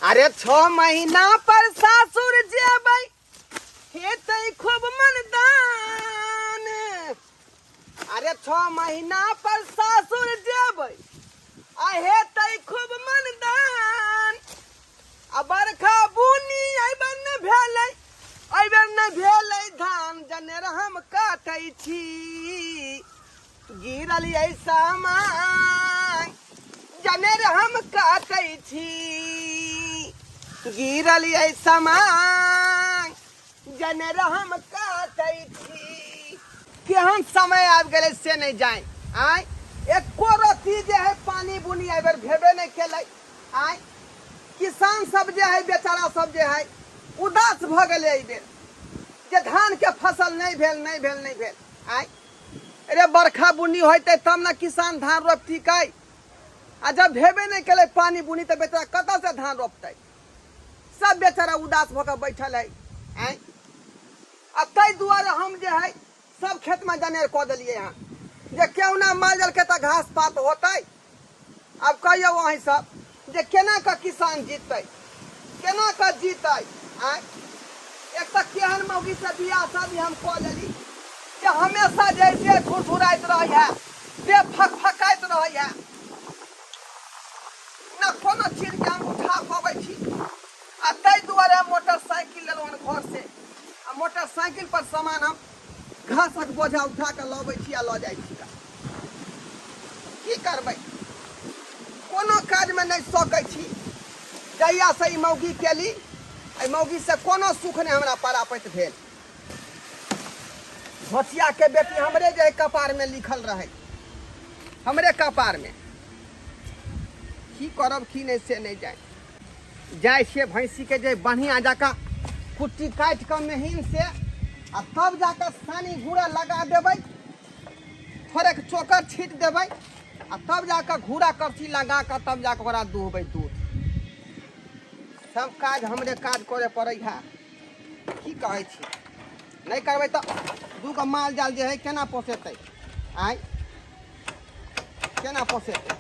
अरे 6 महीना पर सासुर जेबै हेतै खूब मनदान। अरे 6 महीना पर सासुर जेबै आ हेतै खूब मनदान। आ बरखा बुनी अइबेर न भेलै, अइबेर न भेलै धान। जनेर हम काटै छी गिरल अइ सामान। जनेर हम काटै छी गिरल अइ सामान। जनेर हम काटै छी। केहन समय आबि गेलै से नहीं जाए। आय एको रत्ती जे है पानी बुनी एहिबेर भेबे नहीं केलै। आय किसान सब जे है बेचारा सब जे है उदास भ गेलै एहिबेर जे धान के फसल नहीं भेल नहीं भेल नहीं भेल। आय अरे बरखा बुनी होते तब ना किसान धान रोपतिकै। आ जब भेबे नहीं केलै पानी बुनी तो बेचारा कतऽ से धान रोपतै। सब बेचारा उदास भऽ कऽ बैठल है। आय आ ताहि दुआरे हम जे है सब खेत में जनेर कऽ देलियै हँ जे केहुना माल जाल के तऽ घास पात होतै। अब कहियौ अहीं सब जे केना कऽ किसान जीतै, केना कऽ जीतै। आय एक तऽ केहन मौगी से बियाह शादी हम कऽ लेली जे हमेशा जैसे घुरघुराइत रहै है, देह फकफकाइत रहै है, न कोनो चीज के हम उठा पबै छी। आ ताहि दुआरे मोटरसाइकिल लेलहुँ घर से। आ मोटरसाइकिल पर सामान हम घासक बोझा उठा के लबै छी आ लऽ जाइ छी। की करबै, कोनो काज में नहीं सकै छी। जहिया से ई मौगी केली एहि मौगी से कोनो सुख नहीं हमरा परापैत भेल। भोसिया के बेटी हमरे जे कपार में लिखल रहे, हमरे कपार में। की करब की नहीं से नहीं जाए। जाए छे भैंसी के जे बढ़िया जाका कुट्टी काट के महीन से आ तब जाकर सानी घूरा लगा देबै, थोड़े चोकर छीट देबै आ तब जाकर घूरा करछी लगा कर तब जाकर ओकरा दुहबै दूध। सब काज हमरे काज करे पड़ै है। की कहै छी, नहीं करबै तो दूगो माल जाल जे है केना पोसेतै। आय केना पोसेतै।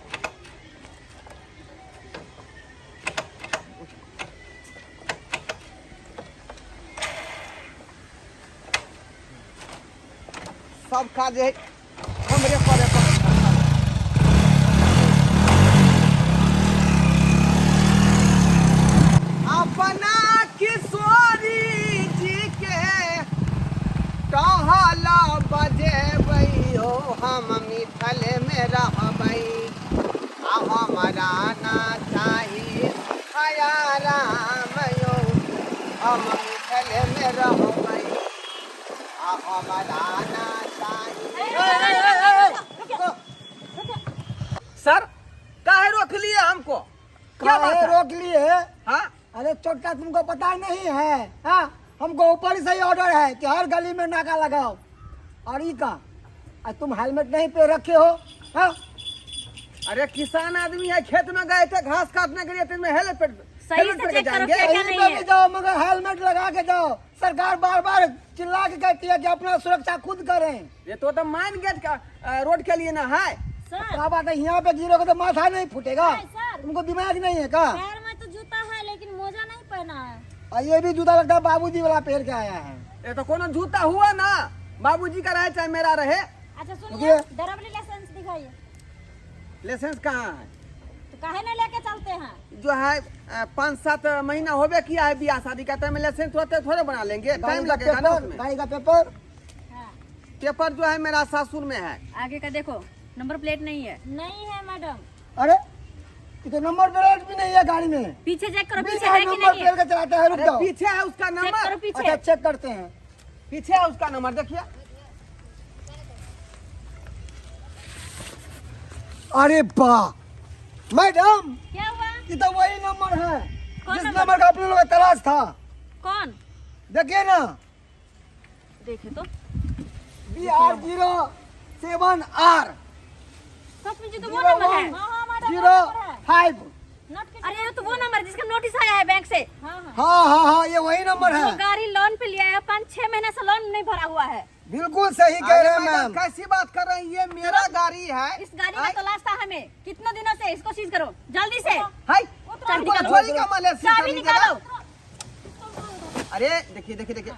सब काज है हमरे करे पड़ै है। अपना किशोरी जी के टहल बजेबै हो हम मिथल में रहबै। आ हमरा ना चाही हया राम यो हम मिथल में रहबै। आ हमरा ना चाही। सर काहे रोक लिए हमको, क्या बात है? रोक लिए? हाँ अरे छोटा तुमको पता नहीं है? हाँ हमको ऊपर से ही ऑर्डर है कि हर गली में नाका लगाओ। और ये का तुम हेलमेट नहीं पे रखे हो? हाँ अरे किसान आदमी है, खेत में गए थे घास काटने के लिए, तुम्हें हेलमेट सही से पे चेक करो जाएंगे? क्या कहीं पे भी जाओ मगर हेलमेट लगा के जाओ। सरकार बार बार चिल्ला के कहती है कि अपना सुरक्षा खुद करें। ये तो माइन गेट का रोड के लिए ना है। सर क्या बात है, यहाँ पे गिरोगे तो माथा नहीं फूटेगा? नहीं, सर। तुमको दिमाग नहीं है क्या? पैर में तो जूता है लेकिन मोजा नहीं पहना है। और ये भी जूता लगता है बाबूजी वाला पहन के आया है। ये तो कोनो जूता हुआ ना, बाबूजी का रहे चाहे मेरा रहे। अच्छा सुनिए, रुकिए। ड्राइवरी लाइसेंस दिखाइए। लाइसेंस कहाँ है? तो काहे ना लेके चलते हैं? जो है 5-7 महीना होबे किया है बियाह शादी का, तो लाइसेंस होते थोड़े बना लेंगे, टाइम लगेगा ना उसमें। गाड़ी का पेपर हाँ। पेपर जो है मेरा सासुर में है। आगे का देखो, नंबर प्लेट नहीं है। नहीं है मैडम। अरे ये तो नंबर प्लेट भी नहीं है गाड़ी में। पीछे चेक करो, पीछे बिना है कि नंबर नहीं है? प्लेट के चलाते हैं। रुक अरे जाओ, पीछे है उसका चेक करो नंबर, पीछे। अच्छा चेक करते हैं। पीछे है उसका नंबर देखिए। अरे वाह मैडम, क्या हुआ? ये तो वही नंबर है कौन जिस नंबर? नंबर का अपने लोग का तलाश था। कौन? देखिए ना, देखे तो BR07R सच में जी तो वो नंबर है। 05। अरे ये तो वो नंबर जिसका नोटिस आया है बैंक से। हाँ हाँ। हाँ ये वही नंबर वो है। गाड़ी लोन पे लिया है, 5-6 महीने से लोन नहीं भरा हुआ है। बिल्कुल सही कह रहे हैं अरे मैम। कैसी बात कर रही है, ये मेरा गाड़ी है। इस गाड़ी का तलाश था हमें कितने दिनों से, इसको सीज करो जल्दी से। हाय चाबी हमको निकालो। चोरी का माल है, सील कर चाबी लीजिएगा। निकालो। अरे देखिए देखिए देखिए,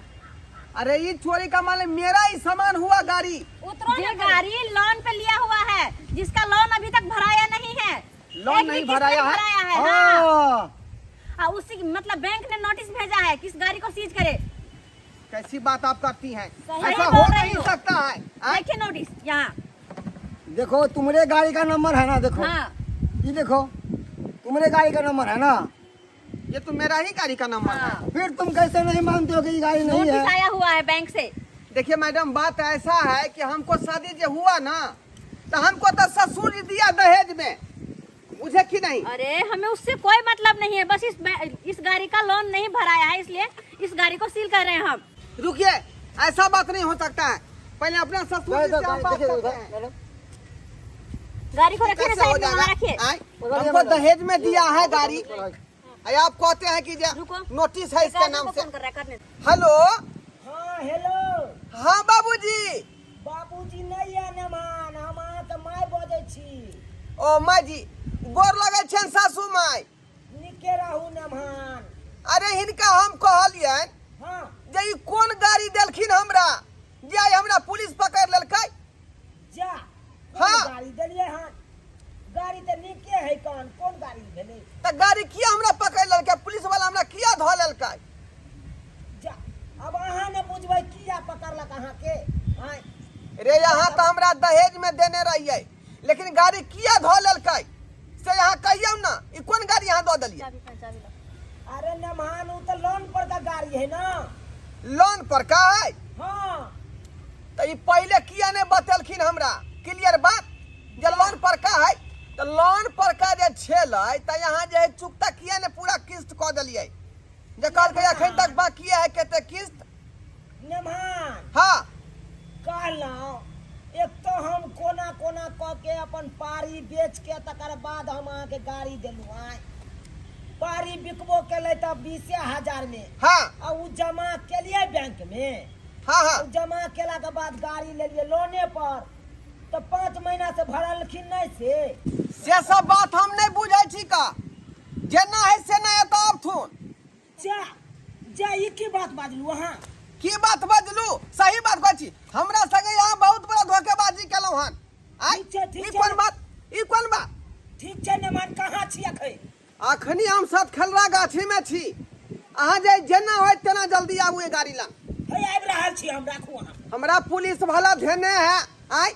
अरे ये चोरी का माल है, मेरा ही सामान हुआ गाड़ी। ये गाड़ी लोन पे लिया हुआ है, जिसका लोन अभी तक भराया नहीं है। लोन एक भी नहीं किस्त भराया है? हाँ। हाँ। हाँ, उसी मतलब बैंक ने नोटिस भेजा है किस गाड़ी को सीज करे। कैसी बात आप करती हैं? सही ऐसा बोल हो रही नहीं हूँ। सकता है। आय? देखिए नोटिस यहाँ। देखो तुम्हारे गाड़ी का नंबर है ना, देखो हाँ ये देखो तुम्हारे गाड़ी का नंबर है ना, ये तो मेरा ही गाड़ी का नंबर है। हाँ। फिर तुम कैसे नहीं मानते हो कि ये गाड़ी नहीं नोटिस है? आया हुआ है बैंक से। देखिए मैडम, बात ऐसा है कि हमको शादी जो हुआ ना, तो हमको तो ससुर जी दिया दहेज में, मुझे कि नहीं? अरे हमें उससे कोई मतलब नहीं है, बस इस गाड़ी का लोन नहीं भराया है, इसलिए इस गाड़ी को सील कर रहे हैं हम। रुकिए, ऐसा बात नहीं हो सकता है। पहले अपना ससुर जी से हम बात करते हैं। गाड़ी को रखिए ना कैसे हो साइड में, वहाँ जाएगा? रखिए। आय? हमको दहेज में दिया है गाड़ी, और आप कहते हैं कि रुको। नोटिस है इसके नाम से। फोन कर रहा है, करने दो। हेलो, हाँ हेलो हाँ बाबूजी। बाबूजी नहीं है नमान, हम अहाँके माय बजै छी। ओ माँ जी, गोर लगे छन सासू माय। निके रहू नमान। अरे हिनका हम कहलियन हाँ जे ई कौन गाड़ी देलखिन हमरा, जे आइ हमरा पुलिस पकड़ लेलकै। जा हाँ। गाड़ी देलिए हाँ, गाड़ी तो निके है, कौन गाड़ी भेलै? त गाड़ी किया हमरा पकड़ लेलकै, पुलिस वाला हमरा किया धऽ लेलकै? जा अब अहाँ ने बुझबै किया पकड़लक अहाँके? हाँ रे यहाँ तो हमरा दहेज में देने रहिए, लेकिन गाड़ी किया धऽ लेलकै से यहाँ कहियौ ना, ई कौन गाड़ी यहाँ दऽ देलिए? चाबी लो। अरे नमान, वो तो लोन पर का गाड़ी है ना। लोन पर का है? हाँ तो ई पहले किया ने बतेलखिन हमरा क्लियर बात, जे लोन पर का है? तो लोन पर का जे छेलै त यहाँ जे है चुकता किया ने पूरा किस्त कऽ देलिए, जे कहलकै अखन तक बाकी है कते किस्त। नमान हाँ, कहलहुँ एक तो हम कोना कोना कऽ के अपन पारी बेच के तकर बाद हम अहाँके गाड़ी देलहुँ। आय पारी बिकबो केलै तऽ 20,000 में, हाँ, आ उ जमा केलिए बैंक में। हाँ, हाँ। उ जमा केला के बाद गाड़ी लेलिए लोने पर, तो 5 महीना से भरलखिन नहीं से। सब बात हम नहीं बुझे छी का, जेना है से नहीं तो अब थून जा जा ई की बात बाजलू अहाँ? की बात बजलू? सही बात कहै छी। हमरा संगे यहाँ बहुत बड़ा धोखेबाजी केलहुँ हन। आय, ठीक छै, ठीक ई छै। कोन बात? ई कोन बात? ठीक छै नमान, कहाँ छी अखन? अखनी हम सतखलरा गाछी में छी। अहाँ जे जेना होय तेना जल्दी आबू ये गाड़ी लंग। है आबि रहल छी हम, राखू अहाँ। हमरा पुलिस वाला धेने है। आय,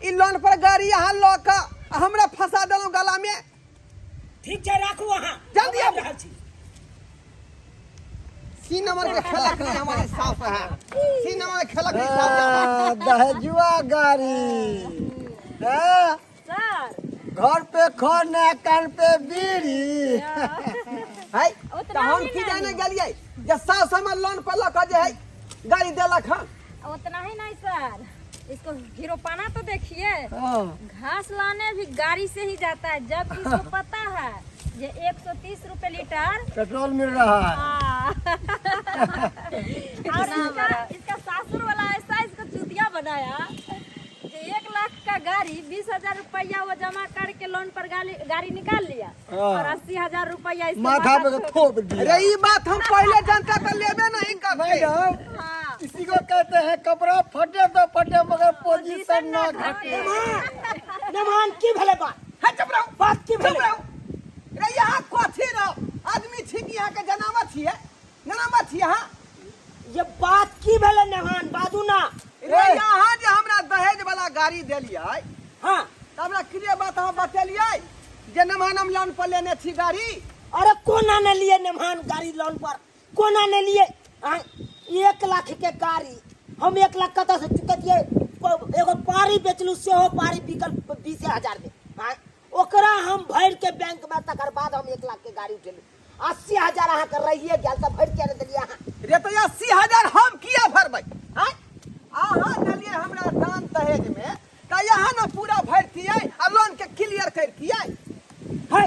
ई लोन पर गाड़ी यहाँ लऽ के हमरा फंसा देलहुँ गला में। ठीक छै, राखू अहाँ, जल्दी हम आबि आबू। रहल छी। सी नंबर के खेलक नहीं हमारे साफ है। सी नंबर के खेलक नहीं साफ है। दहेजुआ गाड़ी हाँ? सर घर पे खाना, कान पे बीड़ी। है तो उतना हम ही की नहीं। जाने गेलिए जे सास हमर लोन पर लऽ के जे है गाड़ी देलक हन। उतना ही नहीं सर, इसको हीरो पाना तो देखिए, हाँ। घास लाने भी गाड़ी से ही जाता है, जब इसको पता है ये 130 रुपए लीटर। पेट्रोल मिल रहा है। हाँ। और इसका सासुर वाला ऐसा इसको चूतिया बनाया कि 1 लाख का गाड़ी 20,000 रुपया वो जमा करके लोन पर गाड़ी निकाल लिया, हाँ। और 80,000 रुपया इसके माथा माथा पे थोप दिया। अरे ये बात हम पहले जानता तो लेबे नहीं करते। मैडम, हाँ। इसी को कहते हैं कपड़ा फटे तो फटे मगर पोजीशन ना घटे। नमान की भले बात है, चुप रहो, बात की चुप भले रहो। रे यहाँ कथी रहो, आदमी छी कि यहाँ के जनावर छिए, जनावर छी यहाँ। ये बात की भले नमान, बाजू ना। रे यहाँ जे हमरा दहेज वाला गाड़ी देलिए, हाँ त हमरा क्लियर बात हम बतेलिए जे नमान हम लोन पर लेने छी गाड़ी। अरे कोना ने लिए नमान गाड़ी लोन पर, कोना ने लिए? 1 लाख के गाड़ी हम 1 लाख कत से चुकतिए? एगो पारी बेचलू, सेहो पारी बिकल 20,000 में। ओकरा हम भर के बैंक में, तकर बाद हम 1 लाख के गाड़ी उठेलू। 80,000 अहाँ के रहिए गेल त भर के दिलिए अहाँ। रे तो 80,000 हम किया भरबै? हैं, अहाँ देलिए हमरा दान दहेज में, त यहाँ न पूरा भरतिए आ लोन के क्लियर करतिए। है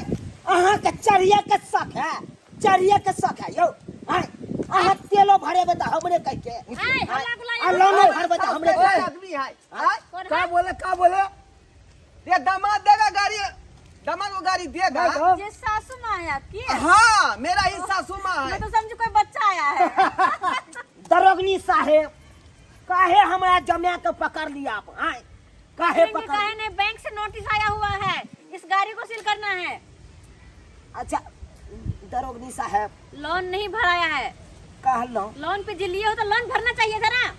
अहाँ के चढ़िए के शक है, चढ़िए के शक है यौ। है अहाँ तेलो भरेबे त हमरे कह के, हल्ला गुल्ला आ लोनो भरबे त हमरे कोई कह। आदमी है। हैं? का बोले रे दामाद देगा गाड़ी, दामाद को गाड़ी देगा। ये सासू माँ है आपकी? हाँ, मेरा ही सासू माँ है। मैं तो समझू कोई बच्चा आया है। दरोगनी साहेब, काहे हमारा जमिया को पकड़ लिया आप? आए काहे कहेंगे पकड़? काहे नहीं, बैंक से नोटिस आया हुआ है, इस गाड़ी को सील करना है। अच्छा दरोगनी साहेब, लोन नहीं भराया है। कहलो लोन पे जो लिए हो तो लोन भरना चाहिए था ना।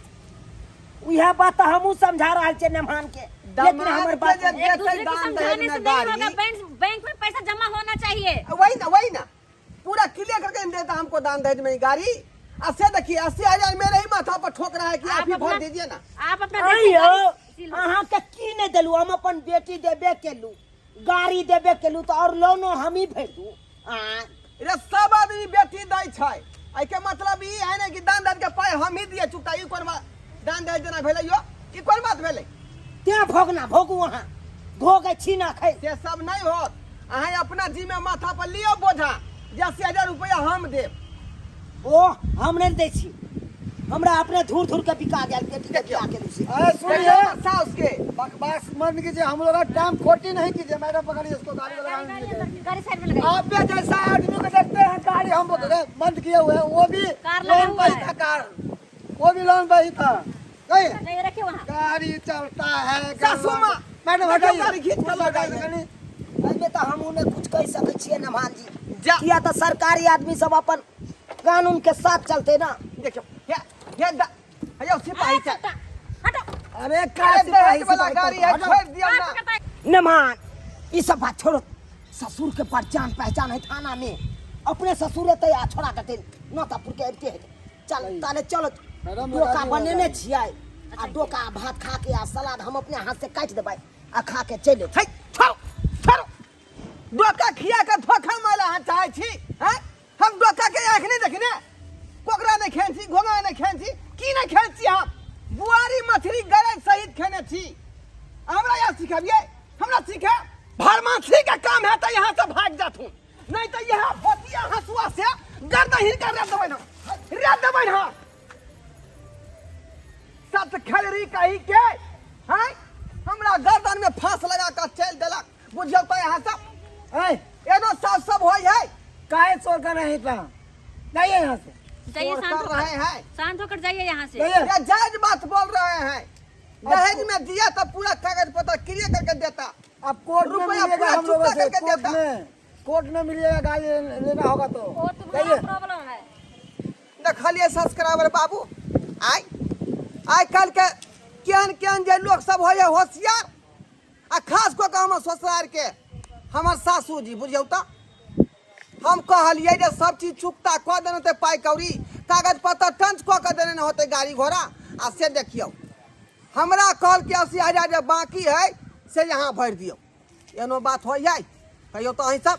यह बात तो हमू समझा रहा छे नमान के, लेकिन हमर बात दामाद के एक दूसरे को दाम समझाने दहेज से में नहीं होगा। गाड़ी। बैंक में पैसा जमा होना चाहिए। वही ना पूरा क्लियर करके नहीं देता हमको दान दहेज में ही गाड़ी। अस्से देखिए 80,000 मेरे ही माथा पर ठोक रहा है कि आप ही भर दीजिए ना। आप अपना अयो सील- अहाँ के की नहीं देलू? हम अपन बेटी देबे केलू, गाड़ी देबे केलू, तो और लोनो हम ही भेजू। रे सब आदमी बेटी दै छै, एहि के मतलब ई है ने कि दान दहेज के पाई हम ही दिए चुकता। ई कोन बात दान दहेज देना भेलै यो? ई कोन बात भेलै? त्या भोगना भोगू, वहाँ भोगे छीना खाई। से सब नहीं होत। अहाँ अपना जी में माथा पर लियो बोझा, 80,000 रुपया हम देब। ओ हम नहीं दै छी, हमरा अपने धूर धूर के बिका गेल बेटी के बिया केलू से। सुनिए साउस के बकवास मत कीजिए, हम लोग टाइम खोटी नहीं कीजिए। मैडम पकड़िए इसको, गाड़ी वाला गाड़ी साइड में लगाइए। आप भी जैसा आदमी को देखते हैं गाड़ी हम बंद किए हुए हैं, वो भी कार लगा लोन हुआ पर ही है। था, कार वो भी लोन पर ही था। नहीं नहीं रखिए वहाँ। गाड़ी चलता है। सासू माँ, मैडम देखिए हटाइए, गाड़ी खींच कर लगाइए। अइमे तो हम उन्हें कुछ कह सके छिए नमान जी, जा किया तो सरकारी आदमी सब अपन कानून के साथ चलते ना। देखियो ये अयो सिपाही चल। हटो, हटो। अरे अरे दहेज वाला गाड़ी है, छोड़ दिया ना। आप कटाई- नमान ये सब बात छोड़ो, ससुर के पहचान पहचान है थाना में, अपने ससुर ते आ छोड़ा देते नौतापुर के अबते है। चल ताले चलो, मैडम, डोका लगा दियो, बनेने लगा छिए आ डोका भात खा के आ सलाद हम अपने हाथ से काट देबै आ खा के चले। छै छोड़ो छोड़ो, डोका खिया के धोखा माला हां चाहे छी हैं? हम डोका के आंख नहीं देखने, कोकरा नहीं खेन छी, घोंगा नहीं खेन छी, की नहीं खेन छी हम? बुआरी मछली गरई सहित खेने छी। हमरा यहाँ सिखाबिए, हमरा सीखे भरमासी का काम है तो यहाँ से भाग जात हूँ, नहीं तो यहाँ होतिया हंसुआ से गर्दन हिल कर रख देबै ना, रख देबै ना। सत खलरी कही के हैं? हमरा गर्दन में फांस लगा कर चल देलक। बुझियो तो यहाँ सब एनो सब सब होई है। काहे चोर कर रहे था? जाइए यहाँ से। जाइए, चोर शांत कर रहे होकर हैं। शांत होकर जाइए यहाँ से। जाइए। ये जायज बात बोल रहे हैं। दहेज में दिया तो पूरा कागज पत्र क्लियर करके देता। अब कोर्ट में रुपया मिलेगा पूरा हम लोगों चुकता से, करके कोर्ट में मिलेगा, गाड़ी लेना होगा तो वो तुम्हारा जाइए। प्रॉब्लम है। देखलिए सब्सक्राइबर बाबू, आई कल के केहन जे लोग सब होय होशियार, आ खास को हम ससुरार के हमर सासू जी बुझियो तो हम कहलिए जे सब चीज चुकता कऽ देने होते, पाई कौड़ी कागज पत्र टंच कऽ के देने होते गाड़ी घोड़ा। आ से देखियो हमरा कहल के 80,000 जे बाकी है से यहाँ भर दियो। एनो बात हो जाए कहियो तो अहीं सब